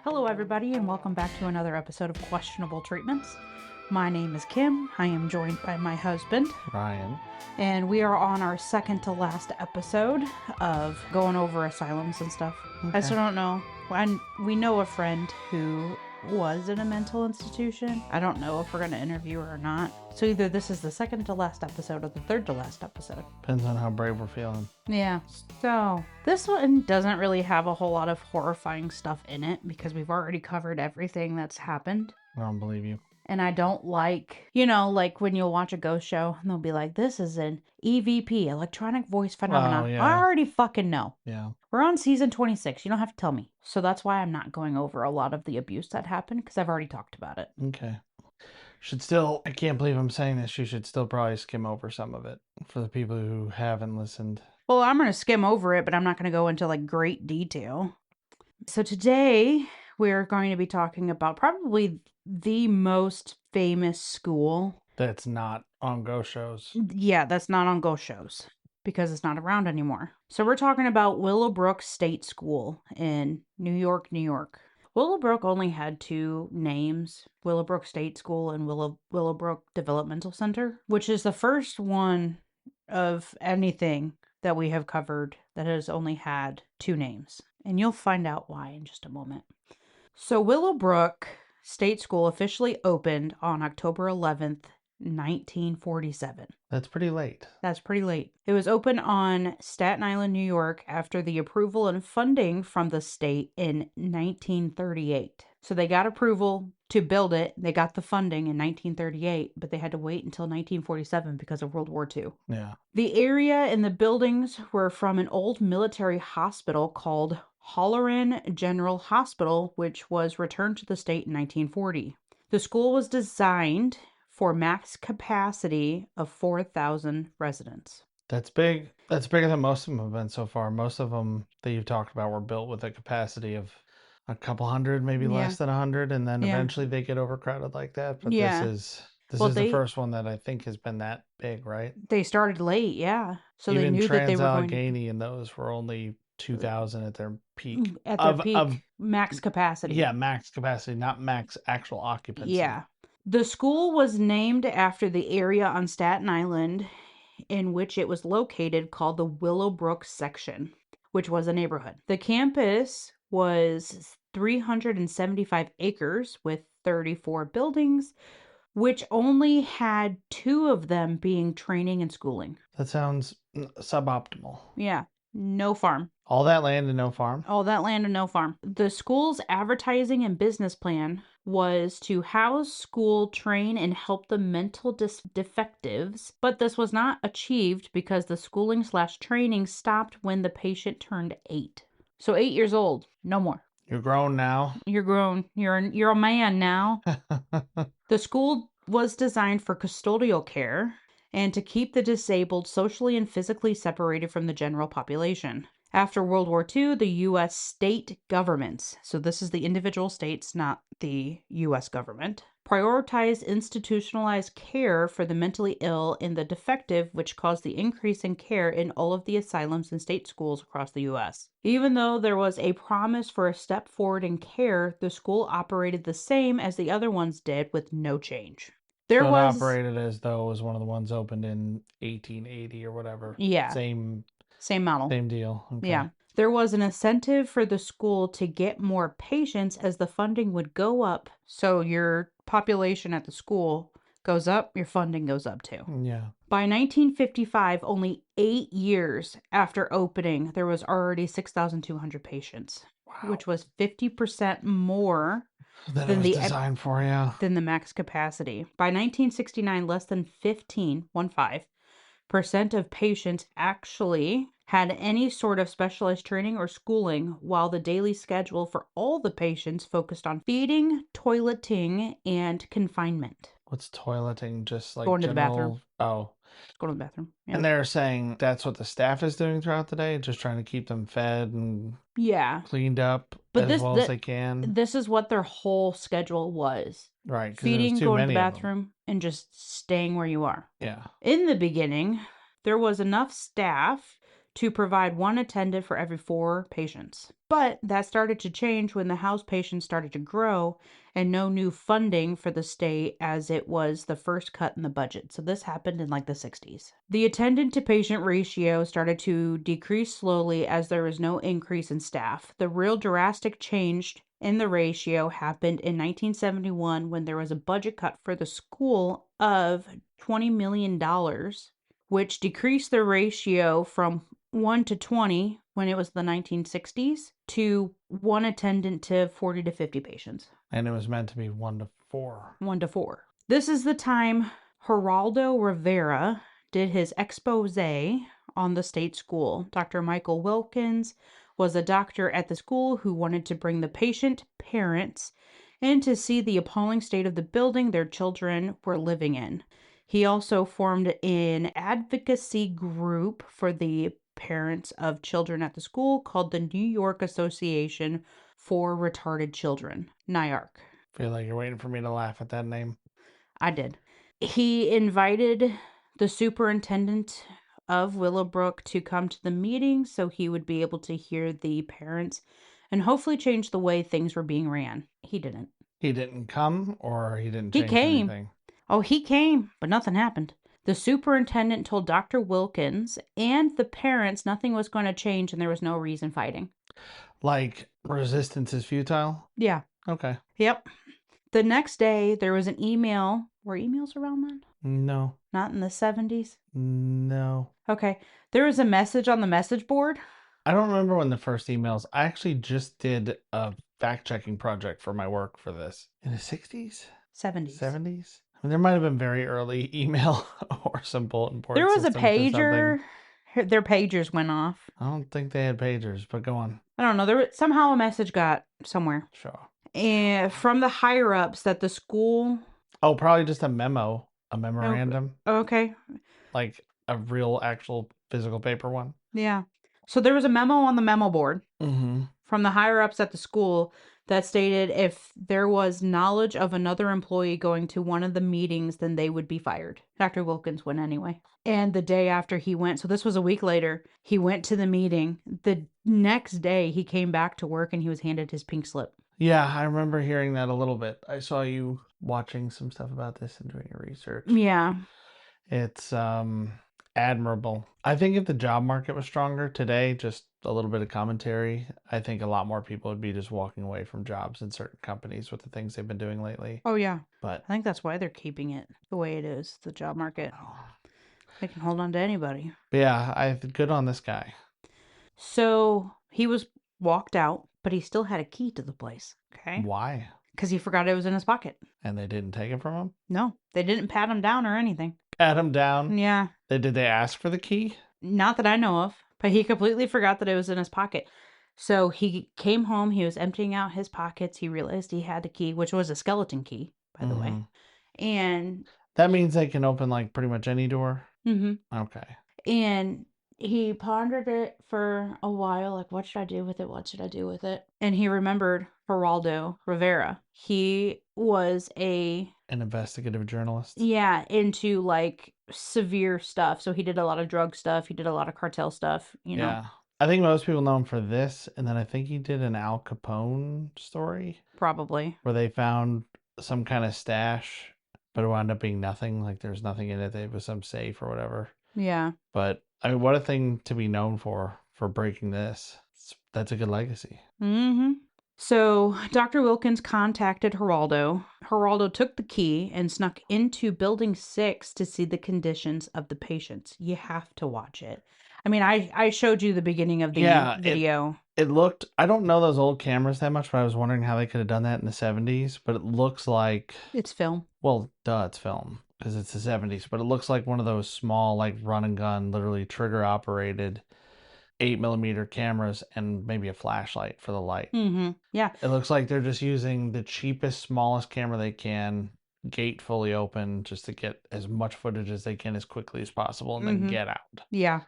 Hello, everybody, and welcome back to another episode of Questionable Treatments. My name is Kim. I am joined by my husband, Ryan. and we are on our second to last episode of going over asylums and stuff. I still don't know. We know a friend who was in a mental institution. I don't know if we're going to interview her or not. So either this is the second to last episode or the third to last episode. Depends on how brave we're feeling. Yeah. So this one doesn't really have a whole lot of horrifying stuff in it because we've already covered everything that's happened. I don't believe you. And I don't like, like when you'll watch a ghost show and they'll be like, this is an EVP, electronic voice phenomenon. Oh, yeah. I already fucking know. Yeah. We're on season 26. You don't have to tell me. So that's why I'm not going over a lot of the abuse that happened because I've already talked about it. Okay. I can't believe I'm saying this. You should still probably skim over some of it for the people who haven't listened. Well, I'm going to skim over it, but I'm not going to go into like great detail. So today we're going to be talking about probably the most famous school. That's not on ghost shows. Yeah, that's not on ghost shows because it's not around anymore. So we're talking about Willowbrook State School in New York, New York. Willowbrook only had two names, Willowbrook State School and Willowbrook Developmental Center, which is the first one of anything that we have covered that has only had two names. And you'll find out why in just a moment. So Willowbrook State School officially opened on October 11th, 1947. That's pretty late. That's pretty late. It was opened on Staten Island, New York after the approval and funding from the state in 1938. So they got approval to build it. They got the funding in 1938, but they had to wait until 1947 because of World War II. Yeah. The area and the buildings were from an old military hospital called Halloran General Hospital, which was returned to the state in 1940. The school was designed for max capacity of 4,000 residents. That's big. That's bigger than most of them have been so far. Most of them that you've talked about were built with a capacity of a couple hundred, maybe less than 100, and then eventually they get overcrowded like that. But this is the first one that I think has been that big, right? They started late, yeah. So even they knew that they were going Trans-Allegheny and those were only 2,000 at their peak. at their peak, max capacity. Yeah, max capacity, not max actual occupancy. Yeah. The school was named after the area on Staten Island in which it was located called the Willowbrook section, which was a neighborhood. The campus was 375 acres with 34 buildings, which only had 2 of them being training and schooling. That sounds suboptimal. Yeah, no farm. All that land and no farm? All that land and no farm. The school's advertising and business plan was to house, school, train, and help the mental defectives, but this was not achieved because the schooling/training stopped when the patient turned 8. So 8 years old, no more. You're grown now. You're grown. You're a man now. The school was designed for custodial care and to keep the disabled socially and physically separated from the general population. After World War II, the U.S. state governments, so this is the individual states, not the U.S. government, prioritized institutionalized care for the mentally ill and the defective, which caused the increase in care in all of the asylums and state schools across the U.S. Even though there was a promise for a step forward in care, the school operated the same as the other ones did with no change. It operated as though it was one of the ones opened in 1880 or whatever. Yeah. Same model. Same deal. Okay. Yeah. There was an incentive for the school to get more patients as the funding would go up. So your population at the school goes up, your funding goes up too. Yeah. By 1955, only 8 years after opening, there was already 6,200 patients, which was 50% more than it was designed for, yeah. Than the max capacity. By 1969, less than 15% of patients actually had any sort of specialized training or schooling, while the daily schedule for all the patients focused on feeding, toileting, and confinement. What's toileting? Just like going to the bathroom. Oh. Go to the bathroom. Yeah. And they're saying that's what the staff is doing throughout the day, just trying to keep them fed and cleaned up as well as they can. This is what their whole schedule was. Right. Feeding, going to the bathroom, and just staying where you are. Yeah. In the beginning, there was enough staff to provide one attendant for every 4 patients. But that started to change when the house patients started to grow and no new funding for the state, as it was the first cut in the budget. So this happened in like the 60s. The attendant to patient ratio started to decrease slowly as there was no increase in staff. The real drastic change in the ratio happened in 1971 when there was a budget cut for the school of $20 million, which decreased the ratio from 1 to 20 when it was the 1960s to 1 attendant to 40 to 50 patients. And it was meant to be 1 to 4. 1 to 4. This is the time Geraldo Rivera did his expose on the state school. Dr. Michael Wilkins was a doctor at the school who wanted to bring the patient parents in to see the appalling state of the building their children were living in. He also formed an advocacy group for the parents of children at the school called the New York Association for Retarded Children, NYARC. I feel like you're waiting for me to laugh at that name. I did. He invited the superintendent of Willowbrook to come to the meeting so he would be able to hear the parents and hopefully change the way things were being ran. He didn't. He didn't come, or he didn't He change came. anything? Oh, he came, but nothing happened. The superintendent told Dr. Wilkins and the parents nothing was going to change and there was no reason fighting. Like, resistance is futile? Yeah. Okay. Yep. The next day, there was an email. Were emails around then? No. Not in the 70s? No. Okay. There was a message on the message board. I don't remember when the first emails. I actually just did a fact-checking project for my work for this. In the 60s? 70s. 70s? I mean, there might have been very early email or some bulletin board There was a systems or pager. something. Their pagers went off. I don't think they had pagers, but go on. I don't know. Somehow a message got somewhere. Sure. And from the higher-ups that the school... Oh, probably just a memo. A memorandum. Okay. Like a real, actual, physical paper one. Yeah. So there was a memo on the memo board from the higher-ups at the school that stated if there was knowledge of another employee going to one of the meetings, then they would be fired. Dr. Wilkins went anyway. And the day after he went, so this was a week later, he went to the meeting. The next day, he came back to work and he was handed his pink slip. Yeah, I remember hearing that a little bit. I saw you watching some stuff about this and doing your research. Yeah. It's admirable. I think if the job market was stronger today, just a little bit of commentary, I think a lot more people would be just walking away from jobs in certain companies with the things they've been doing lately. Oh, yeah. But I think that's why they're keeping it the way it is, the job market. They can hold on to anybody. But yeah, good on this guy. So he was walked out, but he still had a key to the place. Okay. Why? Because he forgot it was in his pocket. And they didn't take it from him? No, they didn't pat him down or anything. Pat him down? Yeah. Did they ask for the key? Not that I know of, but he completely forgot that it was in his pocket. So he came home, he was emptying out his pockets, he realized he had the key, which was a skeleton key, by the way. And that means they can open like pretty much any door? Okay. And he pondered it for a while, like, what should I do with it? What should I do with it? And he remembered Geraldo Rivera. He was an investigative journalist. Yeah, into like severe stuff. So he did a lot of drug stuff. He did a lot of cartel stuff, you know. Yeah. I think most people know him for this. And then I think he did an Al Capone story. Probably. Where they found some kind of stash, but it wound up being nothing. Like there's nothing in it. It was some safe or whatever. Yeah. But I mean, what a thing to be known for breaking this. That's a good legacy. So Dr. Wilkins contacted Geraldo. Geraldo took the key and snuck into Building 6 to see the conditions of the patients. You have to watch it. I mean, I showed you the beginning of the video. It looked, I don't know those old cameras that much, but I was wondering how they could have done that in the 70s. But it looks like... It's film. Well, duh, it's film. Because it's the 70s. But it looks like one of those small, like, run and gun, literally trigger-operated 8mm cameras and maybe a flashlight for the light. Yeah. It looks like they're just using the cheapest, smallest camera they can, gate fully open, just to get as much footage as they can as quickly as possible and then get out. Yeah.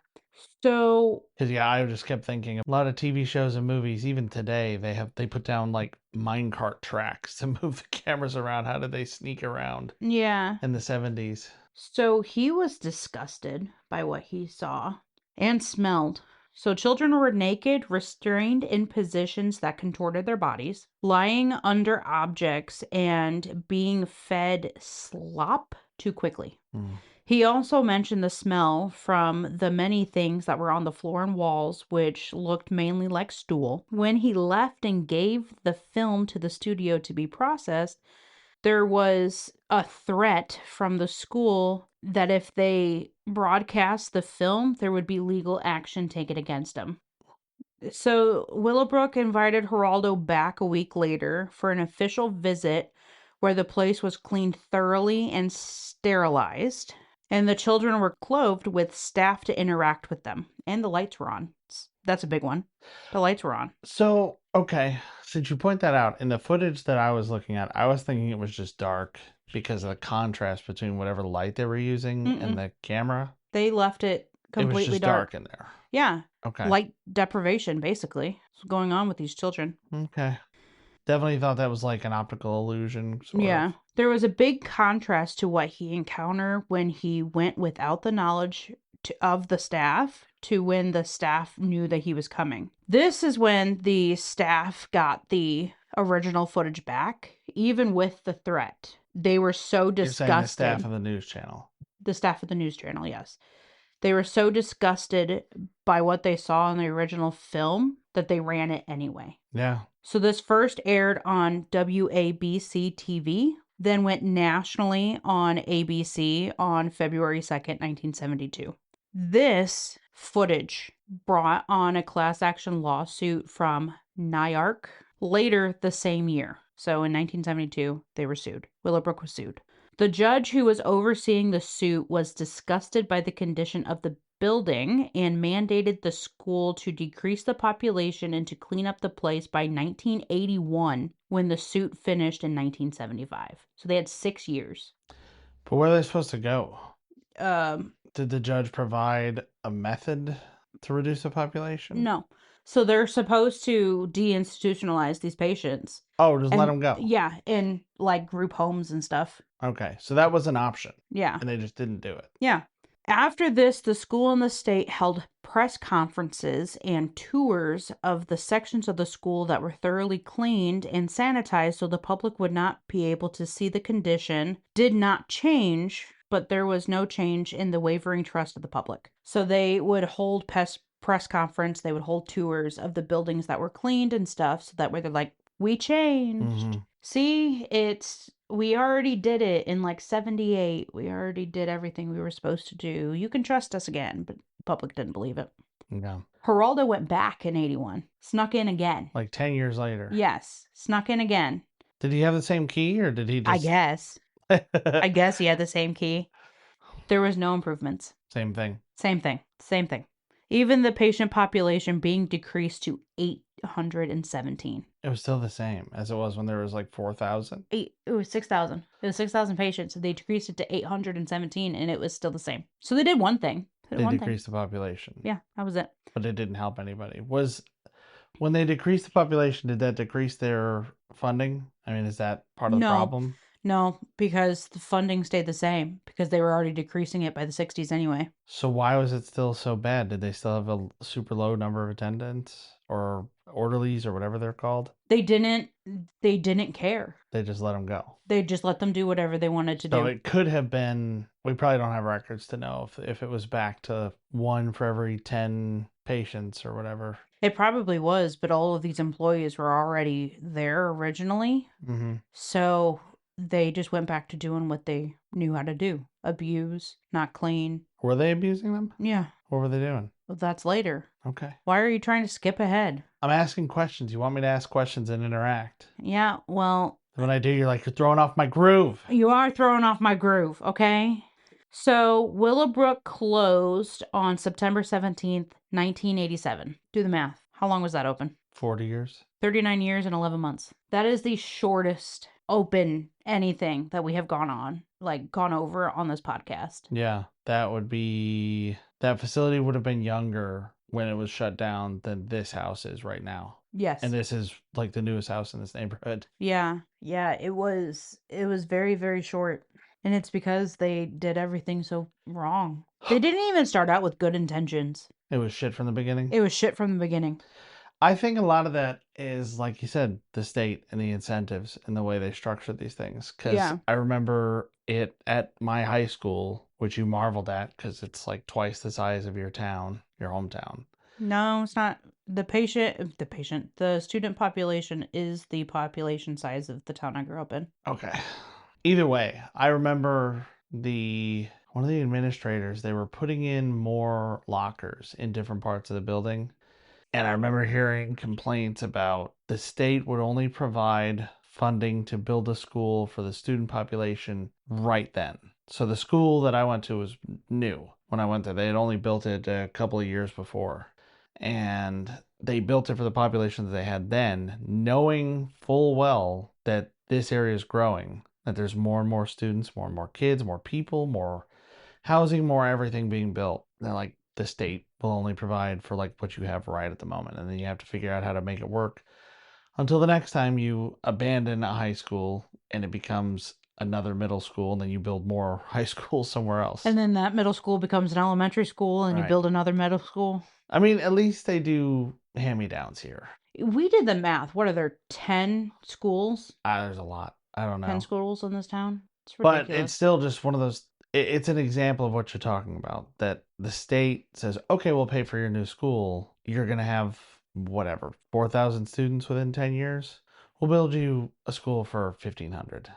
So... Because, yeah, I just kept thinking, a lot of TV shows and movies, even today, they put down, like, minecart tracks to move the cameras around. How did they sneak around? Yeah. In the 70s. So he was disgusted by what he saw and smelled So children were naked, restrained in positions that contorted their bodies, lying under objects, and being fed slop too quickly. He also mentioned the smell from the many things that were on the floor and walls, which looked mainly like stool. When he left and gave the film to the studio to be processed, there was a threat from the school that if they broadcast the film, there would be legal action taken against them. So Willowbrook invited Geraldo back a week later for an official visit where the place was cleaned thoroughly and sterilized, and the children were clothed with staff to interact with them, and the lights were on. That's a big one. The lights were on. So, okay, since you point that out, in the footage that I was looking at, I was thinking it was just dark because of the contrast between whatever light they were using and the camera. They left it It was completely just dark. in there. Yeah. Okay. Light deprivation, basically. What's going on with these children? Okay. Definitely thought that was like an optical illusion, sort of. There was a big contrast to what he encountered when he went without the knowledge of the staff to when the staff knew that he was coming. This is when the staff got the original footage back, even with the threat. They were so disgusted. You're saying the staff of the news channel. The staff of the news channel, yes. They were so disgusted by what they saw in the original film that they ran it anyway. Yeah. So this first aired on WABC TV, then went nationally on ABC on February 2nd, 1972. This footage brought on a class action lawsuit from NYARC later the same year. So in 1972, they were sued. Willowbrook was sued. The judge who was overseeing the suit was disgusted by the condition of the building and mandated the school to decrease the population and to clean up the place by 1981 when the suit finished in 1975. So they had 6 years. But where are they supposed to go? Um, Did the judge provide a method to reduce the population? No. So they're supposed to deinstitutionalize these patients. Oh, just let them go. Yeah, in like group homes and stuff. Okay, so that was an option. Yeah. And they just didn't do it. Yeah. After this, the school and the state held press conferences and tours of the sections of the school that were thoroughly cleaned and sanitized so the public would not be able to see the condition. Did not change, but there was no change in the wavering trust of the public. So they would hold press conference, they would hold tours of the buildings that were cleaned and stuff, so that way they're like, we changed. See, we already did it in like 78. We already did everything we were supposed to do. You can trust us again, but the public didn't believe it. Yeah. Geraldo went back in 81, snuck in again. Like 10 years later. Yes, snuck in again. Did he have the same key or did he just... I guess. I guess he had the same key. There was no improvements. Same thing. Same thing. Same thing. Even the patient population being decreased to 817. It was still the same as it was when there was like 4,000. It was 6,000. It was 6,000 patients. So they decreased it to 817, and it was still the same. So they did one thing. They decreased the population. Yeah, that was it. But it didn't help anybody. When they decreased the population, did that decrease their funding? I mean, is that part of the problem? No, because the funding stayed the same because they were already decreasing it by the 60s anyway. So why was it still so bad? Did they still have a super low number of attendants or orderlies or whatever they're called? They didn't care. They just let them go. They just let them do whatever they wanted to do. So it could have been, we probably don't have records to know if it was back to 1 for every 10 patients or whatever. It probably was, but all of these employees were already there originally. So they just went back to doing what they knew how to do. Abuse, not clean. Were they abusing them? Yeah. What were they doing? Well, that's later. Okay. Why are you trying to skip ahead? I'm asking questions. You want me to ask questions and interact. Yeah, well... When I do, you're like, you're throwing off my groove. You are throwing off my groove, okay? So, Willowbrook closed on September 17th, 1987. Do the math. How long was that open? 40 years. 39 years and 11 months. That is the shortest open anything that we have gone over on this podcast. Yeah, that facility would have been younger when it was shut down than this house is right now. Yes. And this is like the newest house in this neighborhood. Yeah, it was very, very short. And it's because they did everything so wrong. They didn't even start out with good intentions. It was shit from the beginning? It was shit from the beginning. I think a lot of that is, like you said, the state and the incentives and the way they structure these things. Because I remember it at my high school, which you marveled at because it's like twice the size of your town, your hometown. No, it's not. The student population is the population size of the town I grew up in. Okay. Either way, I remember one of the administrators, they were putting in more lockers in different parts of the building. And I remember hearing complaints about the state would only provide funding to build a school for the student population right then. So the school that I went to was new when I went there. They had only built it a couple of years before. And they built it for the population that they had then, knowing full well that this area is growing, that there's more and more students, more and more kids, more people, more housing, more everything being built. They're like, the state will only provide for like what you have right at the moment, and then you have to figure out how to make it work until the next time you abandon a high school and it becomes another middle school, and then you build more high schools somewhere else. And then that middle school becomes an elementary school, and you build another middle school. I mean, at least they do hand-me-downs here. We did the math. What are there, 10 schools? There's a lot. I don't know. 10 schools in this town? It's ridiculous. But it's still just one of those, it's an example of what you're talking about, that the state says, okay, we'll pay for your new school. You're going to have whatever, 4,000 students within 10 years. We'll build you a school for 1,500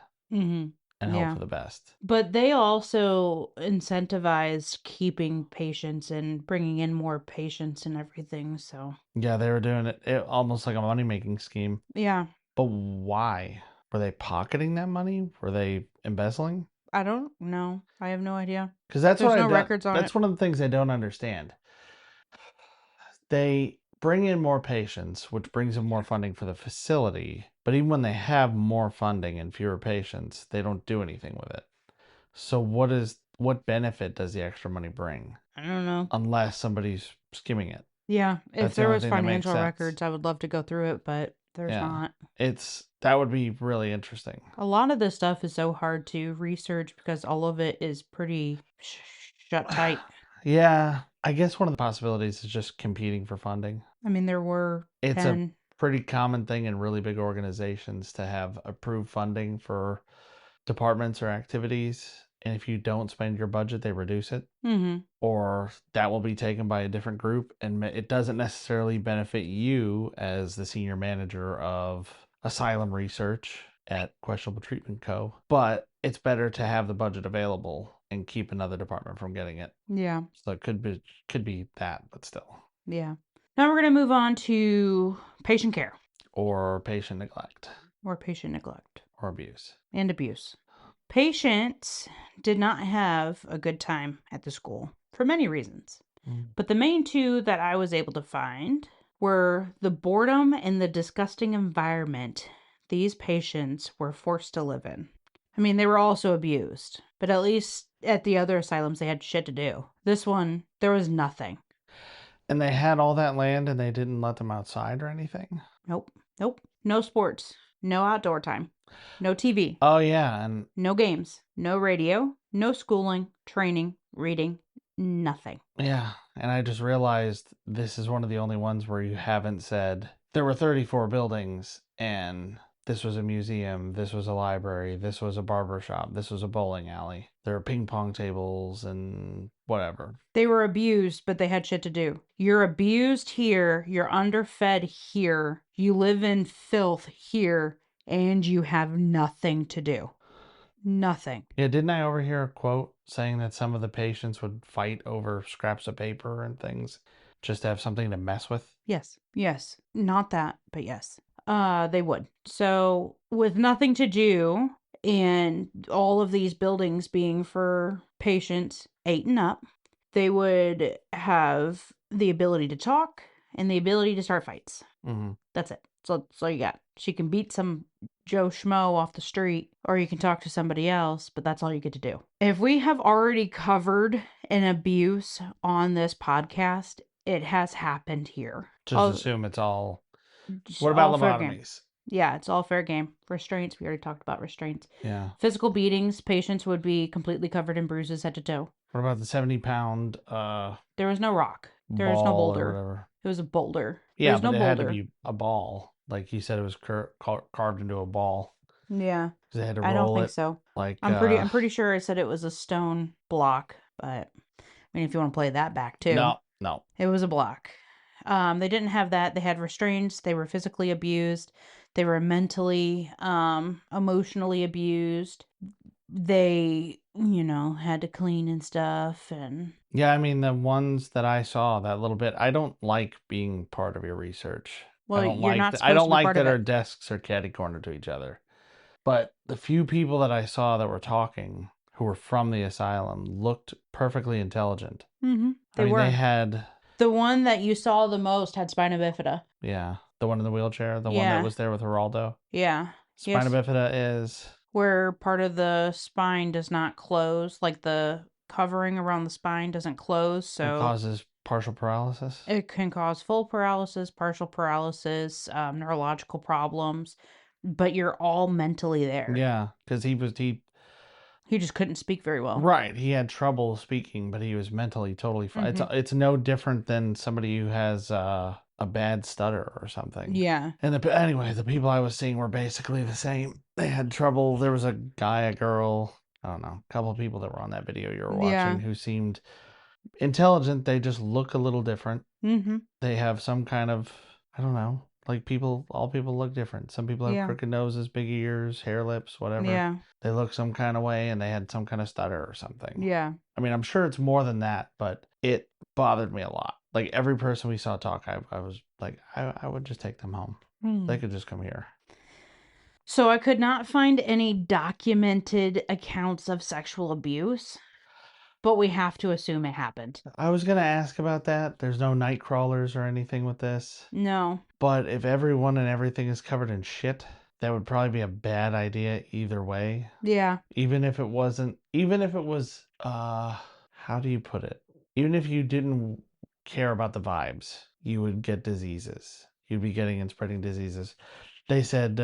and hope for the best. But they also incentivized keeping patients and bringing in more patients and everything. So yeah, they were doing it almost like a money-making scheme. Yeah. But why? Were they pocketing that money? Were they embezzling? I don't know. I have no idea. Because that's There's what no records on that's it. one of the things I don't understand. They bring in more patients, which brings in more funding for the facility. But even when they have more funding and fewer patients, they don't do anything with it. So what benefit does the extra money bring? I don't know. Unless somebody's skimming it. Yeah, if there was financial records, I would love to go through it, but there's not. That would be really interesting. A lot of this stuff is so hard to research because all of it is pretty shut tight. Yeah, I guess one of the possibilities is just competing for funding. I mean, there were 10. It's a pretty common thing in really big organizations to have approved funding for departments or activities. And if you don't spend your budget, they reduce it. Mm-hmm. Or that will be taken by a different group. And it doesn't necessarily benefit you as the senior manager of asylum research at Questionable Treatment Co. But it's better to have the budget available and keep another department from getting it. Yeah. So it could be that, but still. Yeah. Now we're going to move on to patient care. Or patient neglect. Or patient neglect. Or abuse. And abuse. Patients did not have a good time at the school for many reasons. But the main two that I was able to find were the boredom and the disgusting environment these patients were forced to live in. I mean, they were also abused, but at least at the other asylums, they had shit to do. This one, there was nothing. And they had all that land and they didn't let them outside or anything? Nope. No sports. No outdoor time. No TV. Oh, yeah. And no games. No radio. No schooling, training, reading. Nothing. Yeah. And I just realized this is one of the only ones where you haven't said there were 34 buildings and this was a museum, this was a library, this was a barber shop, this was a bowling alley. There were ping pong tables and whatever. They were abused, but they had shit to do. You're abused here, you're underfed here, you live in filth here, and you have nothing to do. Nothing. Yeah, didn't I overhear a quote saying that some of the patients would fight over scraps of paper and things just to have something to mess with? Yes. Not that, but yes. They would. So, with nothing to do and all of these buildings being for patients 8 and up, they would have the ability to talk and the ability to start fights. Mm-hmm. That's it. So that's all you got. She can beat some Joe Schmo off the street, or you can talk to somebody else, but that's all you get to do. If we have already covered an abuse on this podcast, it has happened here. Just assume it's all... What about lobotomies? Yeah, it's all fair game. Restraints, we already talked about restraints. Yeah. Physical beatings, patients would be completely covered in bruises head to toe. What about the 70-pound... There was no rock. There is no ball or boulder. whatever. It was a boulder. Yeah, There's but no it had to boulder. be a ball. Like you said, it was carved into a ball. Yeah. They had to I don't roll think it. so. Like, I'm pretty sure it said it was a stone block, but I mean if you want to play that back too. no, no. It was a block. They didn't have that. They had restraints. They were physically abused. They were mentally, emotionally abused. They, had to clean and stuff. And Yeah, I mean, the ones that I saw, that little bit, I don't like being part of your research. well, you're not I supposed don't to be like part of that our it. desks are catty cornered to each other. But the few people that I saw that were talking who were from the asylum looked perfectly intelligent. Mm-hmm. I They mean, they were. had, The one that you saw the most had spina bifida. yeah, the one in the wheelchair, the one that Yeah. was there with Geraldo. Yeah. Spina Yes. bifida is, Where part of the spine does not close, like the covering around the spine doesn't close, it so causes partial paralysis. it can cause full paralysis, partial paralysis, neurological problems, but you're all mentally there. Yeah, because He just couldn't speak very well. right, he had trouble speaking, but he was mentally totally fine. Mm-hmm. It's no different than somebody who has a bad stutter or something. Yeah. And anyway, the people I was seeing were basically the same. They had trouble. There was a guy, a girl, I don't know, a couple of people that were on that video you were Yeah. watching who seemed intelligent. They just look a little different. Mm-hmm. They have some kind of, I don't know, like all people look different. Some people have Yeah. crooked noses, big ears, hair lips, whatever. Yeah. They look some kind of way and they had some kind of stutter or something. Yeah. I mean, I'm sure it's more than that, but it bothered me a lot. Like every person we saw talk, I was like, I would just take them home. They could just come here. So I could not find any documented accounts of sexual abuse, but we have to assume it happened. I was going to ask about that. There's no night crawlers or anything with this. No. But if everyone and everything is covered in shit, that would probably be a bad idea either way. Yeah. Even if it was, how do you put it? Even if you didn't care about the vibes, you would get diseases. You'd be getting and spreading diseases. They said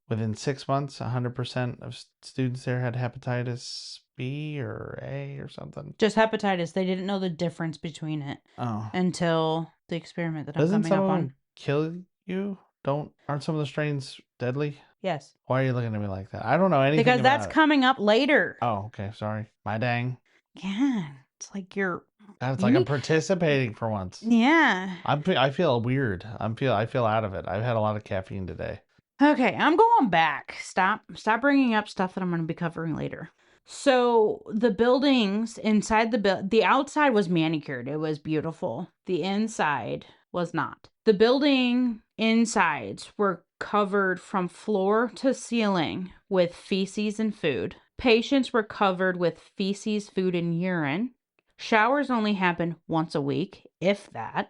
within 6 months, 100% of students there had hepatitis B or A or something. Just hepatitis. They didn't know the difference between it until the experiment that I'm Doesn't coming some up of on. them kill you? Aren't some of the strains deadly? Yes. Why are you looking at me like that? I don't know anything Because about that's it. coming up later. Oh, okay. Sorry. My dang. Yeah. It's like God, it's like I'm participating for once. Yeah. I feel weird. I feel out of it. I've had a lot of caffeine today. Okay, I'm going back. Stop bringing up stuff that I'm going to be covering later. So the buildings inside the outside was manicured. It was beautiful. The inside was not. The building insides were covered from floor to ceiling with feces and food. Patients were covered with feces, food, and urine. Showers only happened once a week, if that.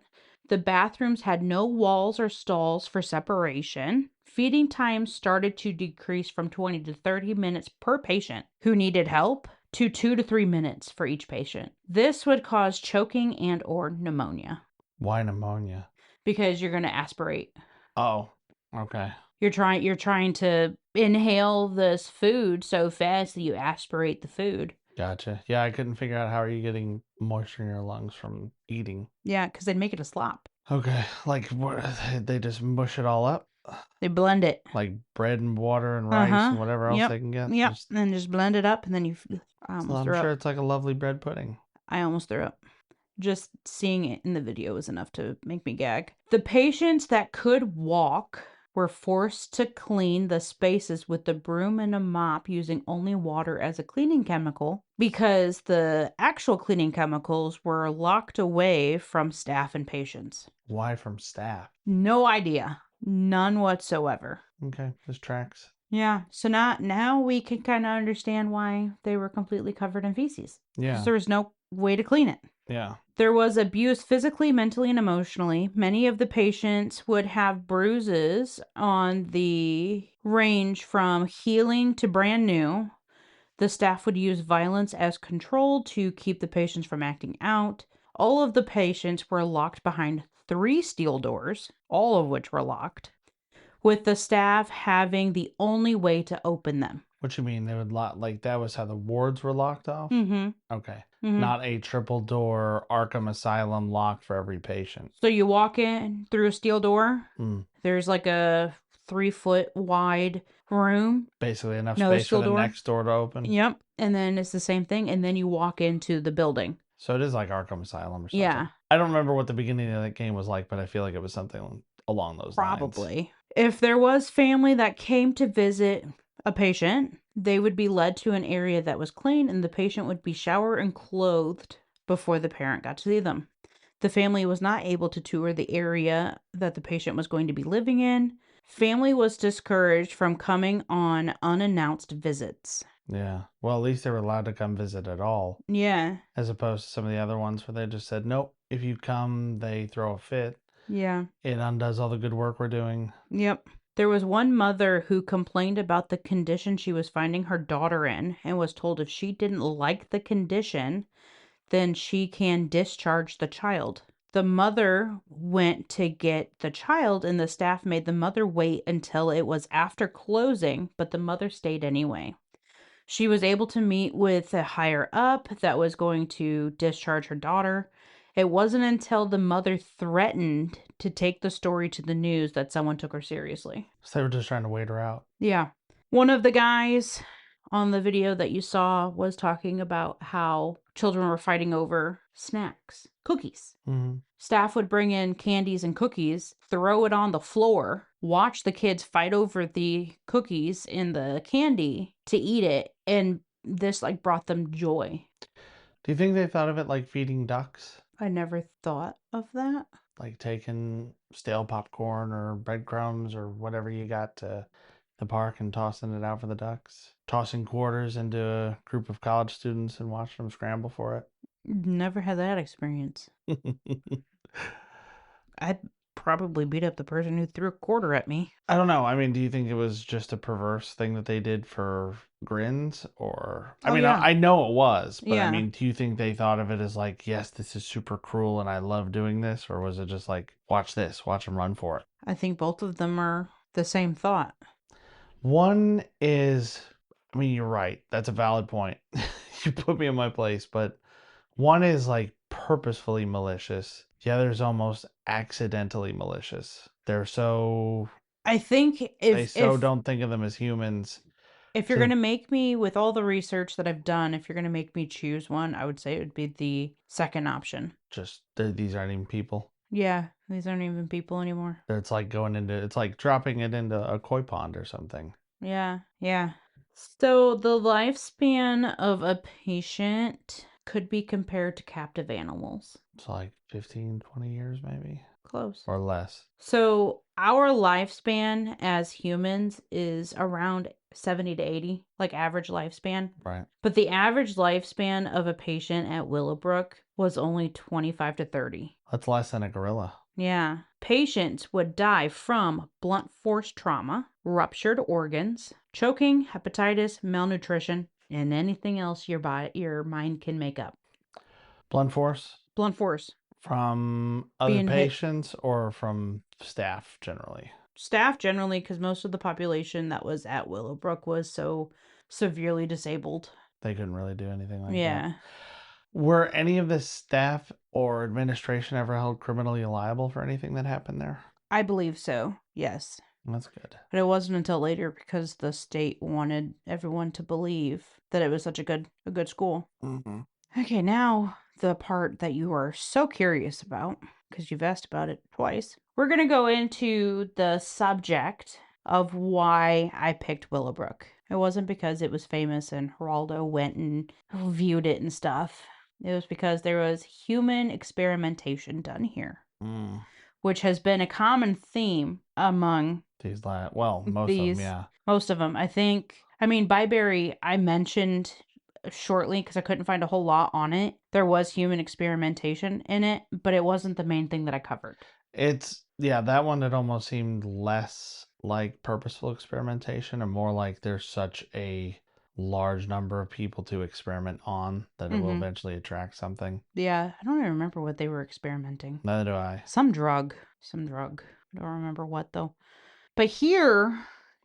The bathrooms had no walls or stalls for separation. Feeding times started to decrease from 20 to 30 minutes per patient who needed help to 2 to 3 minutes for each patient. This would cause choking and or pneumonia. Why pneumonia? Because you're going to aspirate. Oh, okay. You're trying to inhale this food so fast that you aspirate the food. Gotcha. Yeah, I couldn't figure out how are you getting moisture in your lungs from eating. Yeah, because they'd make it a slop. Okay, like they just mush it all up. They blend it. Like bread and water and rice and whatever else they can get. Yep. And then just blend it up and then you I'm sure it's like a lovely bread pudding. I almost threw up. Just seeing it in the video was enough to make me gag. The patients that could walk were forced to clean the spaces with the broom and a mop using only water as a cleaning chemical because the actual cleaning chemicals were locked away from staff and patients. Why from staff? No idea. None whatsoever. Okay, this tracks. Yeah, so now we can kind of understand why they were completely covered in feces. Yeah. Because there was no way to clean it. Yeah. There was abuse physically, mentally, and emotionally. Many of the patients would have bruises on the range from healing to brand new. The staff would use violence as control to keep the patients from acting out. All of the patients were locked behind 3 steel doors, all of which were locked, with the staff having the only way to open them. What you mean? They would lock, like, that was how the wards were locked off? Mm-hmm. Okay. Mm-hmm. Not a triple door Arkham Asylum lock for every patient. So you walk in through a steel door. Mm. There's like a 3-foot wide room. Basically enough Another space for steel the door. next door to open. Yep. And then it's the same thing. And then you walk into the building. So it is like Arkham Asylum or something. Yeah. I don't remember what the beginning of that game was like, but I feel like it was something along those lines. Probably. If there was family that came to visit a patient, they would be led to an area that was clean and the patient would be showered and clothed before the parent got to see them. The family was not able to tour the area that the patient was going to be living in. Family was discouraged from coming on unannounced visits. Yeah. Well, at least they were allowed to come visit at all. Yeah. As opposed to some of the other ones where they just said, nope, if you come, they throw a fit. Yeah. It undoes all the good work we're doing. Yep. There was one mother who complained about the condition she was finding her daughter in and was told if she didn't like the condition, then she can discharge the child. The mother went to get the child, and the staff made the mother wait until it was after closing, but the mother stayed anyway. She was able to meet with a higher up that was going to discharge her daughter. It wasn't until the mother threatened to take the story to the news that someone took her seriously. So they were just trying to wait her out. Yeah. One of the guys on the video that you saw was talking about how children were fighting over snacks, cookies. Mm-hmm. Staff would bring in candies and cookies, throw it on the floor, watch the kids fight over the cookies and the candy to eat it, and this like brought them joy. Do you think they thought of it like feeding ducks? I never thought of that. Like taking stale popcorn or breadcrumbs or whatever you got to the park and tossing it out for the ducks? Tossing quarters into a group of college students and watching them scramble for it? Never had that experience. I'd probably beat up the person who threw a quarter at me. I don't know. I mean, do you think it was just a perverse thing that they did for grins? Or, I Oh, mean, yeah. I know it was, but I Yeah. mean, do you think they thought of it as like, yes, this is super cruel and I love doing this? Or was it just like, watch this, watch them run for it? I think both of them are the same thought. One is, I mean, you're right. That's a valid point. You put me in my place, but one is like purposefully malicious. The other is almost accidentally malicious. They're so I think they if so don't think of them as humans. if you're So going to make me, with all the research that I've done, if you're going to make me choose one, I would say it would be the second option. just these aren't even people. Yeah, these aren't even people anymore. It's like it's like dropping it into a koi pond or something. Yeah, yeah. So the lifespan of a patient could be compared to captive animals. It's like 15, 20 years maybe. Close. Or less. So our lifespan as humans is around 70 to 80, like average lifespan. Right. But the average lifespan of a patient at Willowbrook was only 25 to 30. That's less than a gorilla. Yeah. Patients would die from blunt force trauma, ruptured organs, choking, hepatitis, malnutrition, and anything else your mind can make up. Blunt force? Blunt force. From other Being hit. patients or from staff generally? Staff generally, because most of the population that was at Willowbrook was so severely disabled. They couldn't really do anything like that. Yeah. Were any of the staff or administration ever held criminally liable for anything that happened there? I believe so, yes. That's good. But it wasn't until later because the state wanted everyone to believe that it was such a good school. Mm-hmm. Okay, now the part that you are so curious about, because you've asked about it twice. We're going to go into the subject of why I picked Willowbrook. It wasn't because it was famous and Geraldo went and viewed it and stuff. It was because there was human experimentation done here, which has been a common theme among most of them, yeah. Most of them, I think. I mean, Byberry, I mentioned shortly because I couldn't find a whole lot on it. There was human experimentation in it, but it wasn't the main thing that I covered. That one, it almost seemed less like purposeful experimentation and more like there's such a large number of people to experiment on that it will eventually attract something. Yeah, I don't even remember what they were experimenting. Neither do I. Some drug. I don't remember what though. But here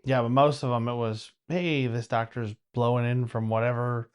Yeah, but most of them it was, hey, this doctor's blowing in from whatever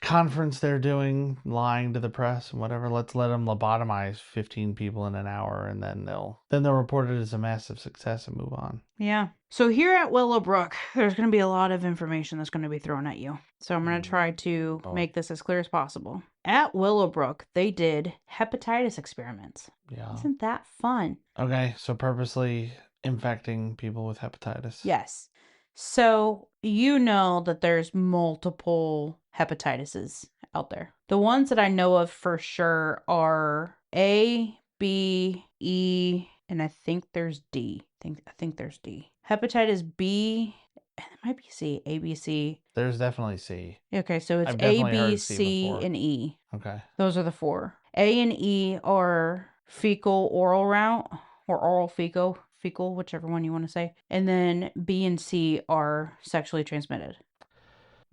conference they're doing, lying to the press and whatever. Let's let them lobotomize 15 people in an hour, and then they'll report it as a massive success and move on. Yeah. So here at Willowbrook, there's going to be a lot of information that's going to be thrown at you. So I'm going to try to make this as clear as possible. At Willowbrook, they did hepatitis experiments. Yeah. Isn't that fun? Okay, so purposely infecting people with hepatitis. Yes. So you know that there's multiple hepatitises out there. The ones that I know of for sure are A, B, E, and I think there's D. I think there's D. Hepatitis B, and it might be C, A, B, C. There's definitely C. Okay, so it's I've A, definitely B, heard C C, before. and E. Okay. Those are the four. A and E are fecal oral route or oral fecal, whichever one you want to say. And then B and C are sexually transmitted.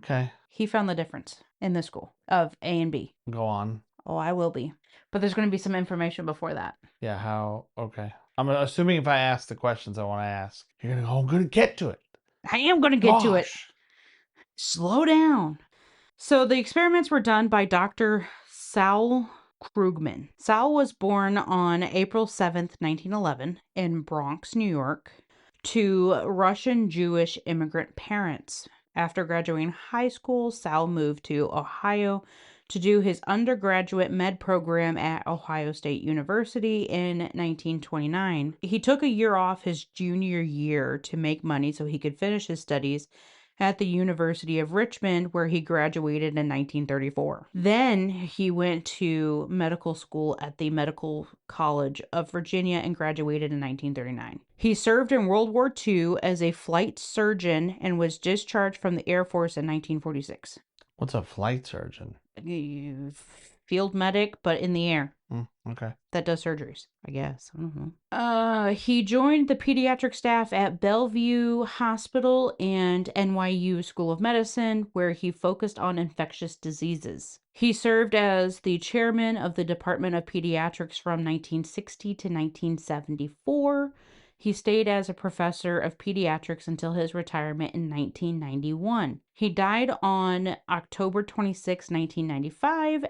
Okay. He found the difference in this school of A and B. Go on. Oh, I will be. But there's going to be some information before that. Yeah, how? Okay. I'm assuming if I ask the questions I want to ask, you're going to go, I'm going to get to it. I am going to get to it. Slow down. So the experiments were done by Dr. Saul Krugman. Saul was born on April 7th, 1911 in Bronx, New York, to Russian Jewish immigrant parents. After graduating high school, Saul moved to Ohio to do his undergraduate med program at Ohio State University in 1929. He took a year off his junior year to make money so he could finish his studies at the University of Richmond, where he graduated in 1934. Then he went to medical school at the Medical College of Virginia and graduated in 1939. He served in World War II as a flight surgeon and was discharged from the Air Force in 1946. What's a flight surgeon? Field medic, but in the air. Okay. That does surgeries, I guess. I don't know. He joined the pediatric staff at Bellevue Hospital and NYU School of Medicine, where he focused on infectious diseases. He served as the chairman of the Department of Pediatrics from 1960 to 1974. He stayed as a professor of pediatrics until his retirement in 1991. He died on October 26, 1995,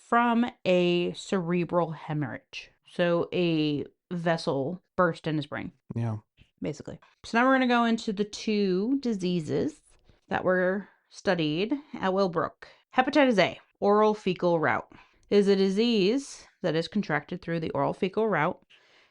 from a cerebral hemorrhage. So a vessel burst in his brain. Yeah. Basically. So now we're going to go into the two diseases that were studied at Willowbrook. Hepatitis A, oral fecal route, is a disease that is contracted through the oral fecal route.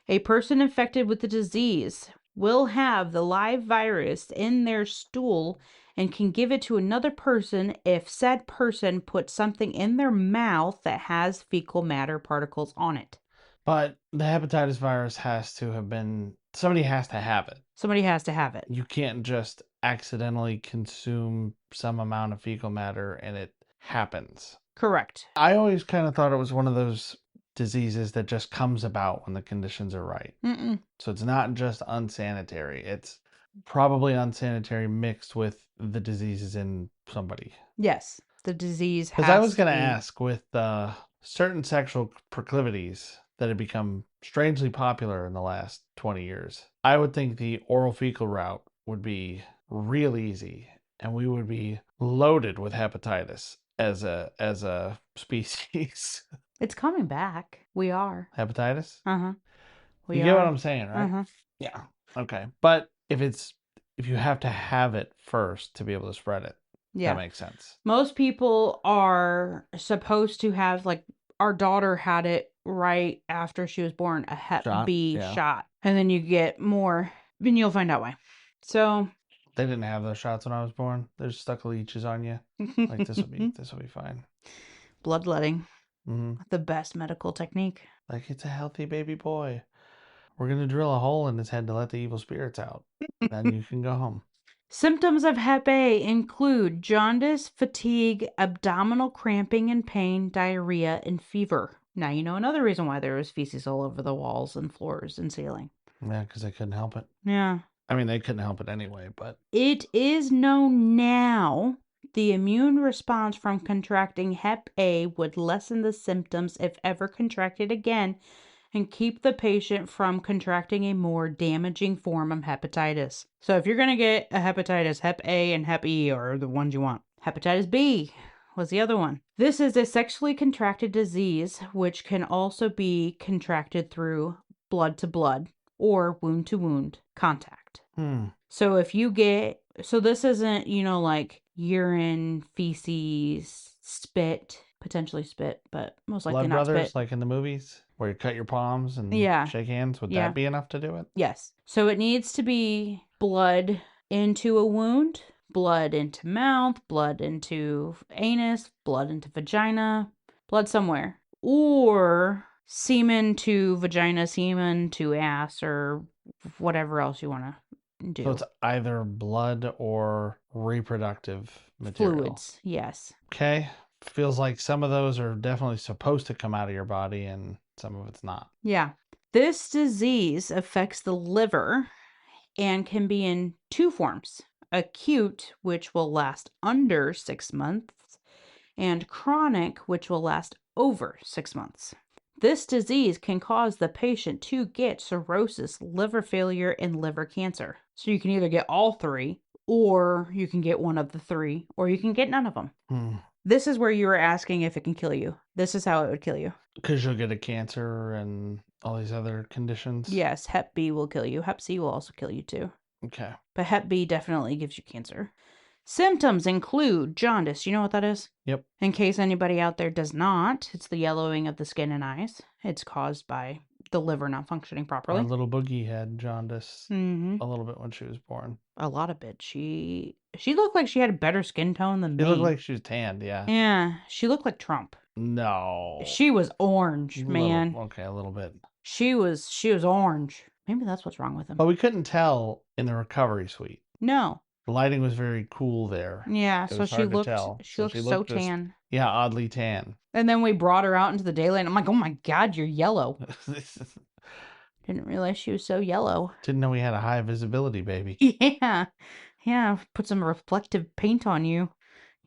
A person infected with the disease will have the live virus in their stool and can give it to another person if said person puts something in their mouth that has fecal matter particles on it. But the hepatitis virus has to have been, somebody has to have it. Somebody has to have it. You can't just accidentally consume some amount of fecal matter and it happens. Correct. I always kind of thought it was one of those diseases that just comes about when the conditions are right. So it's not just unsanitary. It's probably unsanitary mixed with the diseases in somebody. Yes, the disease has. Because I was going to ask, with certain sexual proclivities that have become strangely popular in the last 20 years, I would think the oral fecal route would be real easy, and we would be loaded with hepatitis as a species. It's coming back. We are. Hepatitis? We you get what I'm saying, right? Yeah. Okay. But if you have to have it first to be able to spread it, that makes sense. Most people are supposed to have, like, our daughter had it right after she was born, a Hep B shot. And then you get more, and you'll find out why. So they didn't have those shots when I was born. They just stuck leeches on you. Like, this will be fine. Bloodletting. The best medical technique. Like, it's a healthy baby boy. We're going to drill a hole in his head to let the evil spirits out. Then you can go home. Symptoms of Hep A include jaundice, fatigue, abdominal cramping and pain, diarrhea, and fever. Now you know another reason why there was feces all over the walls and floors and ceiling. Yeah, because they couldn't help it. Yeah. I mean, they couldn't help it anyway, but... It is known now the immune response from contracting Hep A would lessen the symptoms if ever contracted again, and keep the patient from contracting a more damaging form of hepatitis. So if you're going to get a hepatitis, Hep A and Hep E are the ones you want. Hepatitis B was the other one. This is a sexually contracted disease which can also be contracted through blood to blood or wound to wound contact. So if you get, so this isn't, like urine, feces, spit, potentially spit, but most likely Blood not brothers, spit. like in the movies, where you cut your palms and shake hands. Would Yeah. that be enough to do it? Yes. So it needs to be blood into a wound, blood into mouth, blood into anus, blood into vagina, blood somewhere, or semen to vagina, semen to ass, or whatever else you want to do. So it's either blood or reproductive material. Fluids, yes. Okay. Feels like some of those are definitely supposed to come out of your body and some of it's not. Yeah. This disease affects the liver and can be in two forms: acute, which will last under 6 months, and chronic, which will last over 6 months. This disease can cause the patient to get cirrhosis, liver failure, and liver cancer. So you can either get all three, or you can get one of the three, or you can get none of them. This is where you were asking if it can kill you. This is how it would kill you. Because you'll get a cancer and all these other conditions? Yes, Hep B will kill you. Hep C will also kill you too. Okay. But Hep B definitely gives you cancer. Symptoms include jaundice. You know what that is? Yep. In case anybody out there does not, it's the yellowing of the skin and eyes. It's caused by the liver not functioning properly. Our little Boogie had jaundice a little bit when she was born. A lot of it. She looked like she had a better skin tone than me. She looked like she was tanned, yeah. Yeah, she looked like Trump. No. She was orange, man. Okay, a little bit. She was orange. Maybe that's what's wrong with him. But we couldn't tell in the recovery suite. No. The lighting was very cool there. Yeah, It so was she hard to looked tell. she looked so tan. Yeah, oddly tan. And then we brought her out into the daylight, and I'm like, oh my God, you're yellow. Didn't realize she was so yellow. Didn't know we had a high visibility baby. Yeah. Yeah, put some reflective paint on you.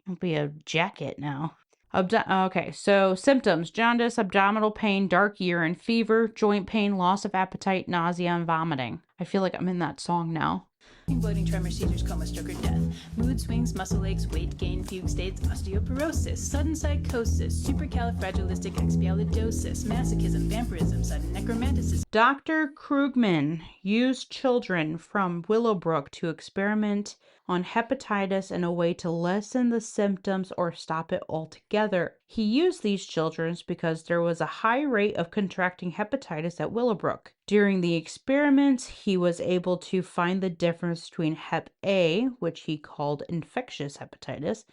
It'll be a jacket now. Okay, so symptoms: jaundice, abdominal pain, dark urine, fever, joint pain, loss of appetite, nausea, and vomiting. I feel like I'm in that song now. Bloating, tremor, seizures, coma, stroke, or death. Mood swings, muscle aches, weight gain, fugue states, osteoporosis, sudden psychosis, supercalifragilisticexpialidocious, masochism, vampirism, sudden necromanticism. Dr. Krugman used children from Willowbrook to experiment on hepatitis in a way to lessen the symptoms or stop it altogether. He used these children because there was a high rate of contracting hepatitis at Willowbrook. During the experiments, he was able to find the difference between Hep A, which he called infectious hepatitis,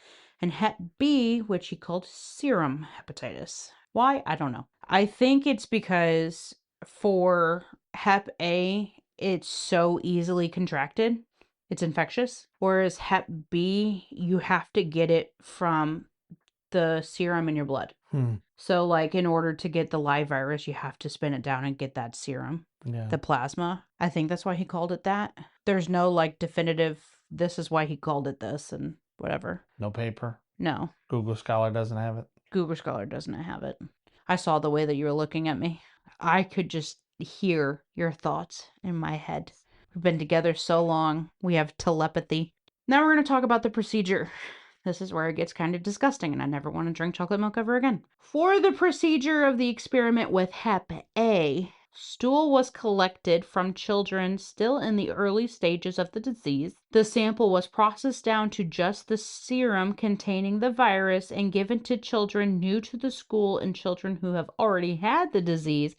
and Hep B, which he called serum hepatitis. Why? I don't know. I think it's because for Hep A, it's so easily contracted. It's infectious. Whereas Hep B, you have to get it from the serum in your blood. So, like, in order to get the live virus, you have to spin it down and get that serum, the plasma. I think that's why he called it that. There's no, like, definitive, this is why he called it this and whatever. No paper? No. Google Scholar doesn't have it? Google Scholar doesn't have it. I saw the way that you were looking at me. I could just hear your thoughts in my head. We've been together so long. We have telepathy. Now we're going to talk about the procedure. This is where it gets kind of disgusting, and I never want to drink chocolate milk ever again. For the procedure of the experiment with Hep A, stool was collected from children still in the early stages of the disease. The sample was processed down to just the serum containing the virus and given to children new to the school and children who have already had the disease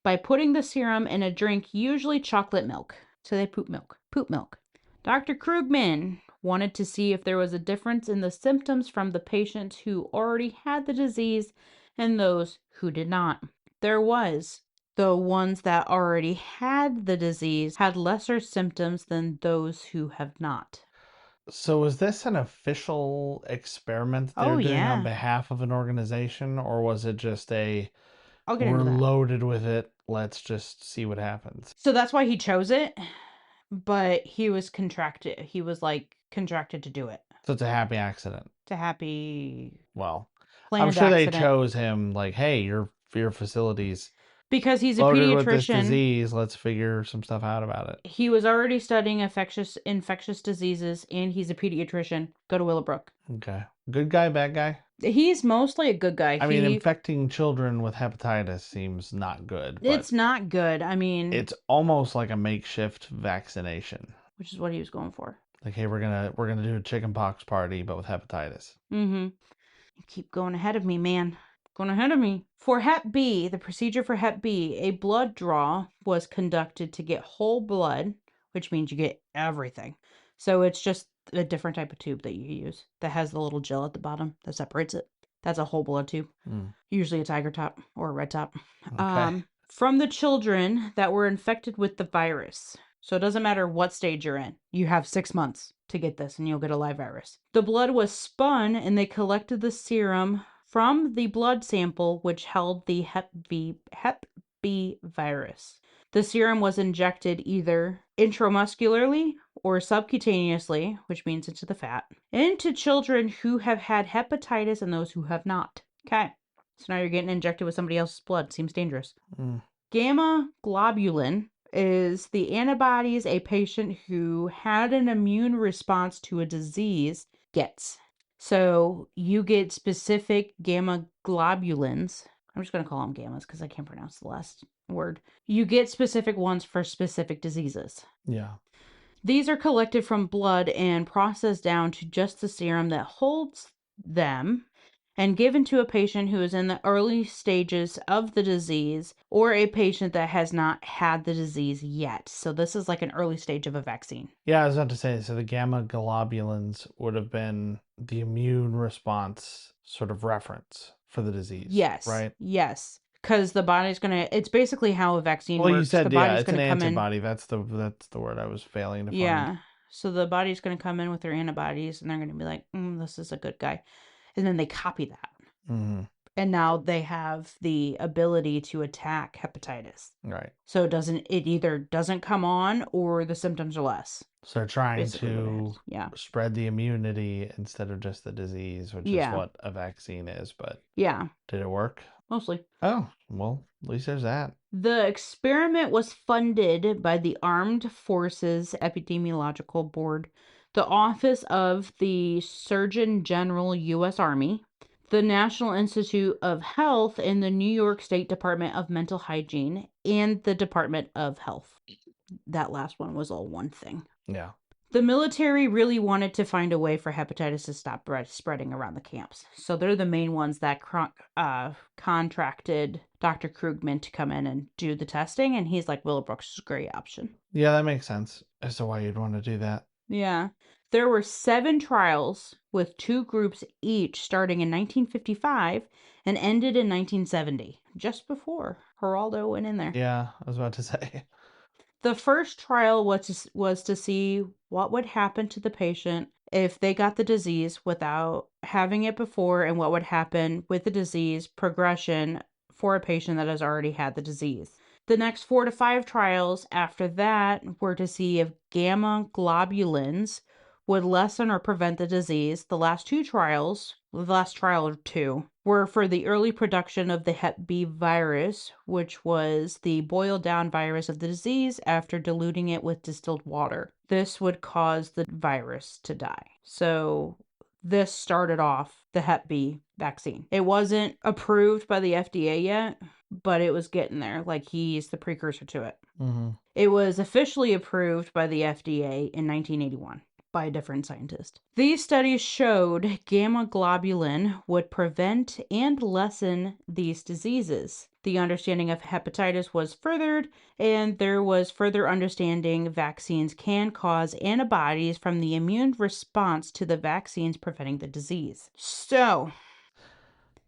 by putting the serum in a drink, usually chocolate milk. So they poop milk. Poop milk. Dr. Krugman wanted to see if there was a difference in the symptoms from the patients who already had the disease and those who did not. There was. The ones that already had the disease had lesser symptoms than those who have not. So was this an official experiment they're doing on behalf of an organization, or was it just we're loaded with it, let's just see what happens? So that's why he chose it, but he was contracted. He was like contracted to do it. So it's a happy accident. It's a happy. Well, I'm sure accident. They chose him like, hey, your facilities Because he's a loaded with this pediatrician. disease. Let's figure some stuff out about it. He was already studying infectious diseases, and he's a pediatrician. Go to Willowbrook. Okay. Good guy, bad guy? He's mostly a good guy. I mean, infecting children with hepatitis seems not good. It's not good. I mean, it's almost like a makeshift vaccination. Which is what he was going for. Like, hey, we're gonna do a chickenpox party, but with hepatitis. Mm-hmm. You keep going ahead of me, man. Going ahead of me. For Hep B, the procedure for Hep B, a blood draw was conducted to get whole blood, which means you get everything. So it's just a different type of tube that you use that has the little gel at the bottom that separates it. That's a whole blood tube. Usually a tiger top or a red top. Okay. From the children that were infected with the virus. So it doesn't matter what stage you're in. You have 6 months to get this and you'll get a live virus. The blood was spun and they collected the serum from the blood sample which held the Hep B virus. The serum was injected either intramuscularly or subcutaneously, which means into the fat, into children who have had hepatitis and those who have not. Okay. So now you're getting injected with somebody else's blood. Seems dangerous. Gamma globulin is the antibodies a patient who had an immune response to a disease gets. So you get specific gamma globulins. I'm just going to call them gammas because I can't pronounce the last word. You get specific ones for specific diseases. Yeah. These are collected from blood and processed down to just the serum that holds them and given to a patient who is in the early stages of the disease or a patient that has not had the disease yet. So this is like an early stage of a vaccine. Yeah, I was about to say, so the gamma globulins would have been the immune response sort of reference for the disease. Yes. Right? Yes. Because the body's going to, it's basically how a vaccine works. Well, you said, the body's it's an gonna come antibody. That's the word I was failing to find. Yeah. So the body's going to come in with their antibodies and they're going to be like, this is a good guy. And then they copy that. Mm-hmm. And now they have the ability to attack hepatitis. Right. So it either doesn't come on or the symptoms are less. So they're trying Basically to spread the immunity instead of just the disease, which is what a vaccine is. But did it work? Mostly. Oh, well, at least there's that. The experiment was funded by the Armed Forces Epidemiological Board, the Office of the Surgeon General, U.S. Army, the National Institute of Health, and the New York State Department of Mental Hygiene, and the Department of Health. That last one was all one thing. Yeah. The military really wanted to find a way for hepatitis to stop spreading around the camps. So they're the main ones that contracted Dr. Krugman to come in and do the testing. And he's like, Willowbrook's a great option. Yeah, that makes sense as to why you'd want to do that. Yeah. There were 7 trials with 2 groups each starting in 1955 and ended in 1970, just before Geraldo went in there. Yeah, I was about to say. The first trial was to see what would happen to the patient if they got the disease without having it before and what would happen with the disease progression for a patient that has already had the disease. The next 4 to 5 trials after that were to see if gamma globulins would lessen or prevent the disease. The last trial or 2, were for the early production of the Hep B virus, which was the boiled down virus of the disease after diluting it with distilled water. This would cause the virus to die. So this started off the Hep B vaccine. It wasn't approved by the FDA yet, but it was getting there. Like, he's the precursor to it. Mm-hmm. It was officially approved by the FDA in 1981. By a different scientist. These studies showed gamma globulin would prevent and lessen these diseases. The understanding of hepatitis was furthered, and there was further understanding vaccines can cause antibodies from the immune response to the vaccines preventing the disease. So,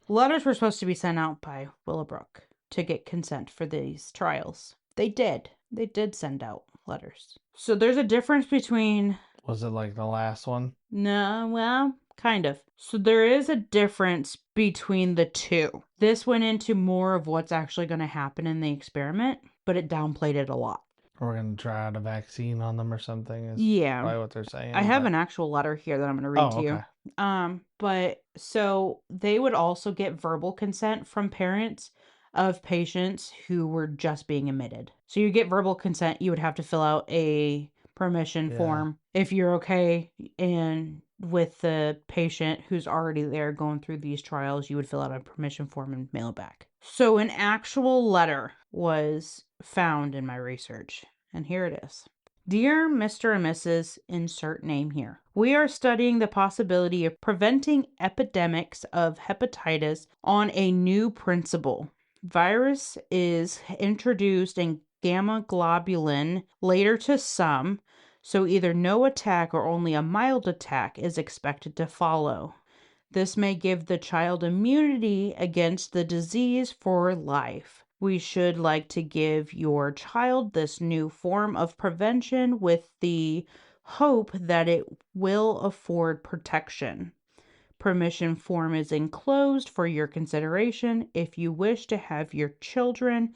letters were supposed to be sent out by Willowbrook to get consent for these trials. They did. They did send out letters. So there's a difference between... Was it like the last one? No, well, kind of. So there is a difference between the two. This went into more of what's actually going to happen in the experiment, but it downplayed it a lot. We're going to try out a vaccine on them or something is probably what they're saying. I have an actual letter here that I'm going to read to you. But so they would also get verbal consent from parents of patients who were just being admitted. So you get verbal consent, you would have to fill out a permission form if you're okay, and with the patient who's already there going through these trials, you would fill out a permission form and mail it back. So an actual letter was found in my research, and here it is. Dear Mr. and Mrs. Insert name here. We are studying the possibility of preventing epidemics of hepatitis on a new principle. Virus is introduced in gamma globulin later to some, so either no attack or only a mild attack is expected to follow. This may give the child immunity against the disease for life. We should like to give your child this new form of prevention with the hope that it will afford protection. Permission form is enclosed for your consideration if you wish to have your children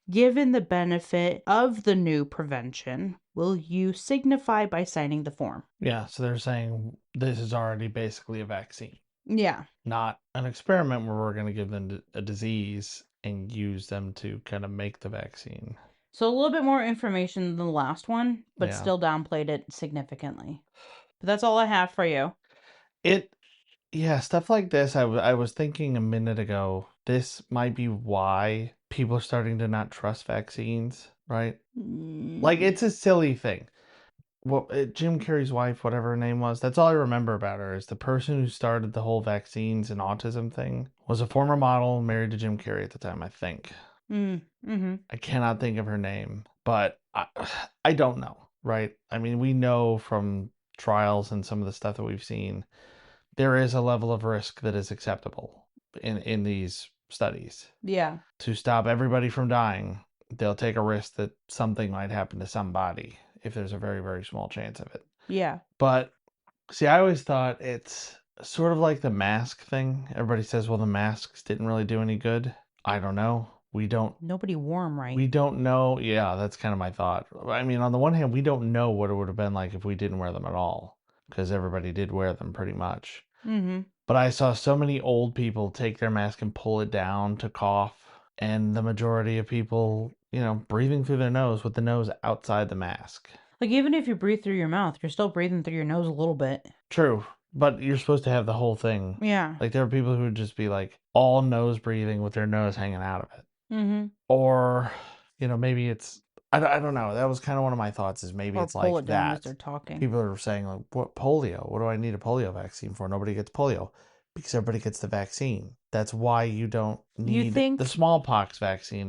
given the benefit of the new prevention. Will you signify by signing the form? Yeah, so they're saying this is already basically a vaccine. Yeah. Not an experiment where we're going to give them a disease and use them to kind of make the vaccine. So a little bit more information than the last one, but Yeah. still downplayed it significantly. But that's all I have for you. Yeah, stuff like this, I was thinking a minute ago, this might be why people are starting to not trust vaccines, right? Like, it's a silly thing. Well, Jim Carrey's wife, whatever her name was, that's all I remember about her, is the person who started the whole vaccines and autism thing was a former model married to Jim Carrey at the time, I think. Mm-hmm. I cannot think of her name, but I don't know, right? I mean, we know from trials and some of the stuff that we've seen, there is a level of risk that is acceptable in these studies. Yeah. To stop everybody from dying, they'll take a risk that something might happen to somebody if there's a very, very small chance of it. Yeah. But see, I always thought it's sort of like the mask thing. Everybody says, well, the masks didn't really do any good. I don't know. Nobody wore them right. We don't know. Yeah, that's kind of my thought. I mean, on the one hand, we don't know what it would have been like if we didn't wear them at all, because everybody did wear them pretty much. Mm-hmm. But I saw so many old people take their mask and pull it down to cough, and the majority of people, breathing through their nose with the nose outside the mask. Like, even if you breathe through your mouth, you're still breathing through your nose a little bit. True, but you're supposed to have the whole thing. Yeah. Like, there are people who would just be like all nose breathing with their nose hanging out of it. Mm-hmm. Or, maybe it's, I don't know. That was kind of one of my thoughts, is maybe Or it's pull like it down that. as they're talking. People are saying, like, what, polio? What do I need a polio vaccine for? Nobody gets polio. Because everybody gets the vaccine. That's why you don't need the smallpox vaccine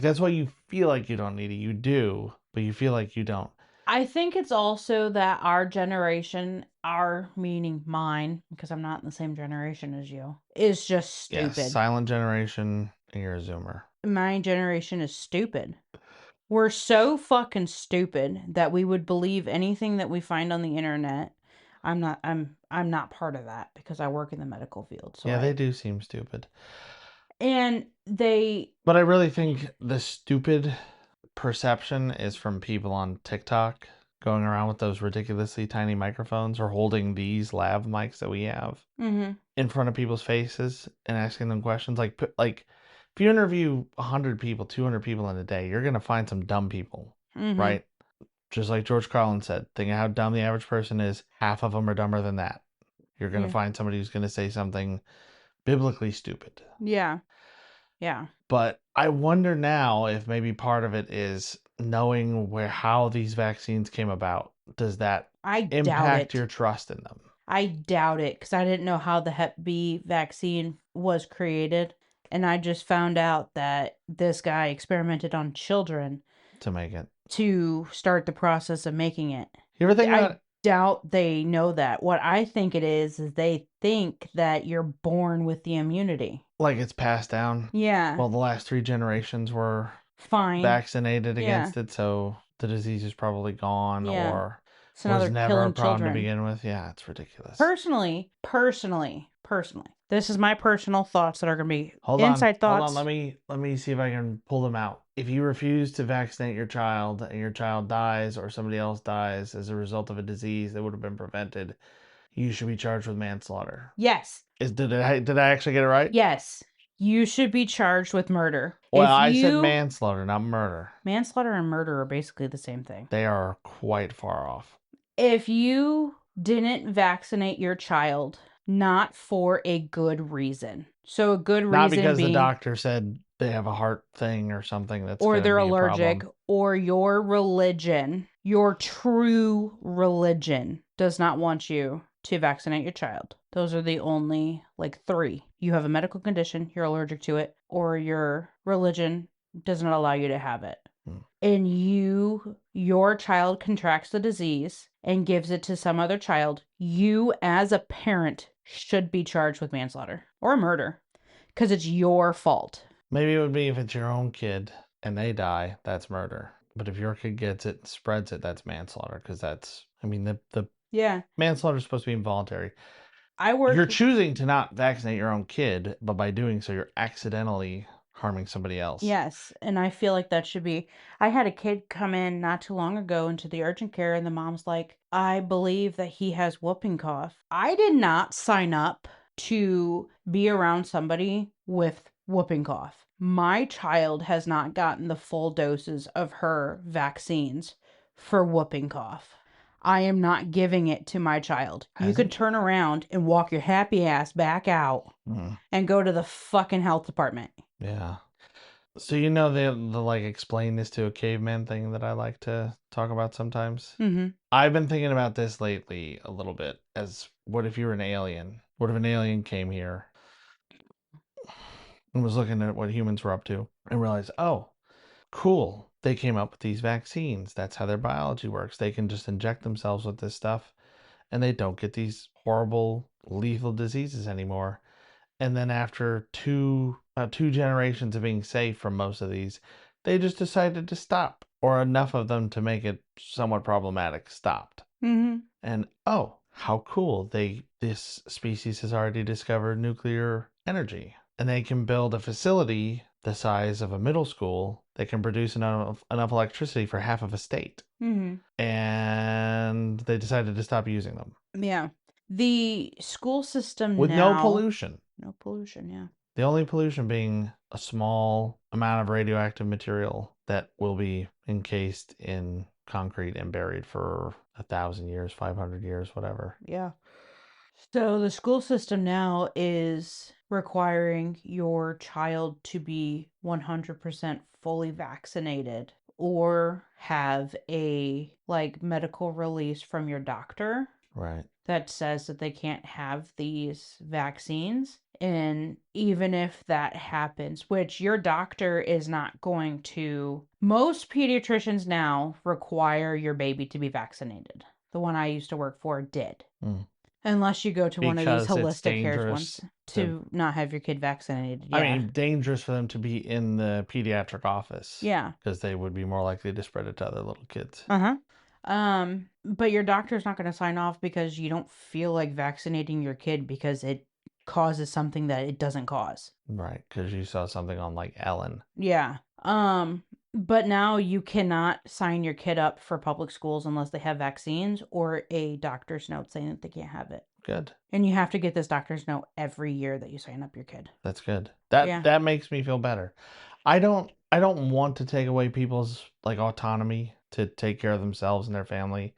that's why you feel like you don't need it. You do, but you feel like you don't. I think it's also that our generation, meaning mine, because I'm not in the same generation as you, is just stupid. Yes, silent generation, and you're a Zoomer. My generation is stupid. We're so fucking stupid that we would believe anything that we find on the internet. I'm not part of that because I work in the medical field. So yeah, they do seem stupid. But I really think the stupid perception is from people on TikTok going around with those ridiculously tiny microphones or holding these lav mics that we have in front of people's faces and asking them questions. Like if you interview 100 people, 200 people in a day, you're going to find some dumb people, right? Just like George Carlin said, think of how dumb the average person is. Half of them are dumber than that. You're going to find somebody who's going to say something biblically stupid. Yeah. Yeah. But I wonder now if maybe part of it is knowing how these vaccines came about. Does that impact your trust in them? I doubt it, because I didn't know how the Hep B vaccine was created. And I just found out that this guy experimented on children to make it, to start the process of making it. You ever think about I doubt they know that. What I think it is they think that you're born with the immunity. Like it's passed down? Yeah. Well, the last 3 generations were fine vaccinated against it, so the disease is probably gone or was never a problem to begin with. Yeah, it's ridiculous. Personally, this is my personal thoughts that are going to be inside thoughts. Hold on, let me see if I can pull them out. If you refuse to vaccinate your child and your child dies or somebody else dies as a result of a disease that would have been prevented, you should be charged with manslaughter. Yes. Did I actually get it right? Yes. you should be charged with murder. Well, I said manslaughter, not murder. Manslaughter and murder are basically the same thing. They are quite far off. If you didn't vaccinate your child, not for a good reason. So a good reason not because being, the doctor said they have a heart thing or something that's or they're be allergic, or your religion, your true religion does not want you to vaccinate your child. Those are the only like 3. You have a medical condition, you're allergic to it, or your religion does not allow you to have it. And your child contracts the disease and gives it to some other child, you as a parent should be charged with manslaughter or murder because it's your fault. Maybe it would be if it's your own kid and they die, that's murder. But if your kid gets it and spreads it, that's manslaughter, because that's, I mean, the manslaughter is supposed to be involuntary. You're choosing to not vaccinate your own kid, but by doing so, you're accidentally harming somebody else. Yes, and I feel like that should be. I had a kid come in not too long ago into the urgent care, and the mom's like, I believe that he has whooping cough. I did not sign up to be around somebody with whooping cough. My child has not gotten the full doses of her vaccines for whooping cough. I am not giving it to my child. You could turn around and walk your happy ass back out and go to the fucking health department. Yeah. So you know the like explain this to a caveman thing that I like to talk about sometimes? Mm-hmm. I've been thinking about this lately a little bit as what if you were an alien? What if an alien came here and was looking at what humans were up to and realized, oh, cool, they came up with these vaccines. That's how their biology works. They can just inject themselves with this stuff and they don't get these horrible, lethal diseases anymore. And then after two generations of being safe from most of these, they just decided to stop, or enough of them to make it somewhat problematic stopped. Mm-hmm. And oh, how cool! This species has already discovered nuclear energy, and they can build a facility the size of a middle school that can produce enough electricity for half of a state. Mm-hmm. And they decided to stop using them. Yeah. The school system with now, no pollution. No pollution, yeah. The only pollution being a small amount of radioactive material that will be encased in concrete and buried for 1,000 years, 500 years, whatever. Yeah. So the school system now is requiring your child to be 100% fully vaccinated or have a like medical release from your doctor. Right. That says that they can't have these vaccines. And even if that happens, which your doctor is not going to, most pediatricians now require your baby to be vaccinated. The one I used to work for did. Unless you go to one of these holistic care ones to not have your kid vaccinated. Yeah. I mean, dangerous for them to be in the pediatric office. Yeah. Because they would be more likely to spread it to other little kids. But your doctor's not going to sign off because you don't feel like vaccinating your kid because it causes something that it doesn't cause. Right, because you saw something on like Ellen. Yeah. But now you cannot sign your kid up for public schools unless they have vaccines or a doctor's note saying that they can't have it. Good. And you have to get this doctor's note every year that you sign up your kid. That's good. That makes me feel better. I don't want to take away people's like autonomy to take care of themselves and their family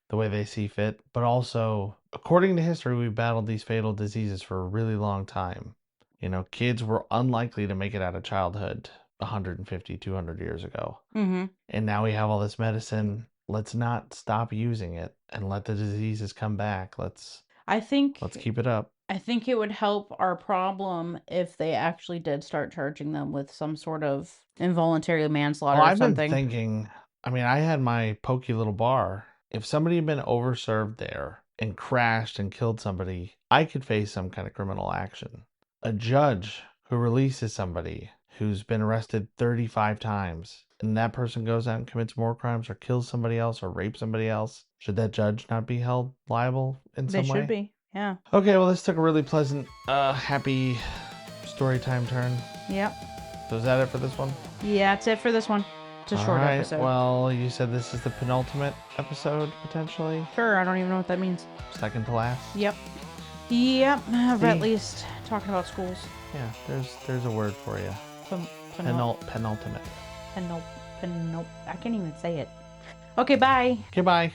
the way they see fit, but also according to history, we've battled these fatal diseases for a really long time. You know, kids were unlikely to make it out of childhood 150, 200 years ago. Mm-hmm. And now we have all this medicine. Let's not stop using it and let the diseases come back. Let's keep it up. I think it would help our problem if they actually did start charging them with some sort of involuntary manslaughter or something. I've been thinking, I mean, I had my pokey little bar. If somebody had been overserved there and crashed and killed somebody, I could face some kind of criminal action. A judge who releases somebody who's been arrested 35 times and that person goes out and commits more crimes or kills somebody else or rapes somebody else, should that judge not be held liable in some way? They should be, yeah. Okay, well, this took a really pleasant, happy story time turn. Yep. So is that it for this one? Yeah, that's it for this one. It's a short episode. Well, you said this is the penultimate episode, potentially? Sure, I don't even know what that means. Second to last? Yep. Yep, at least talking about schools. Yeah, there's a word for you. Penultimate. I can't even say it. Okay, bye. Okay, bye.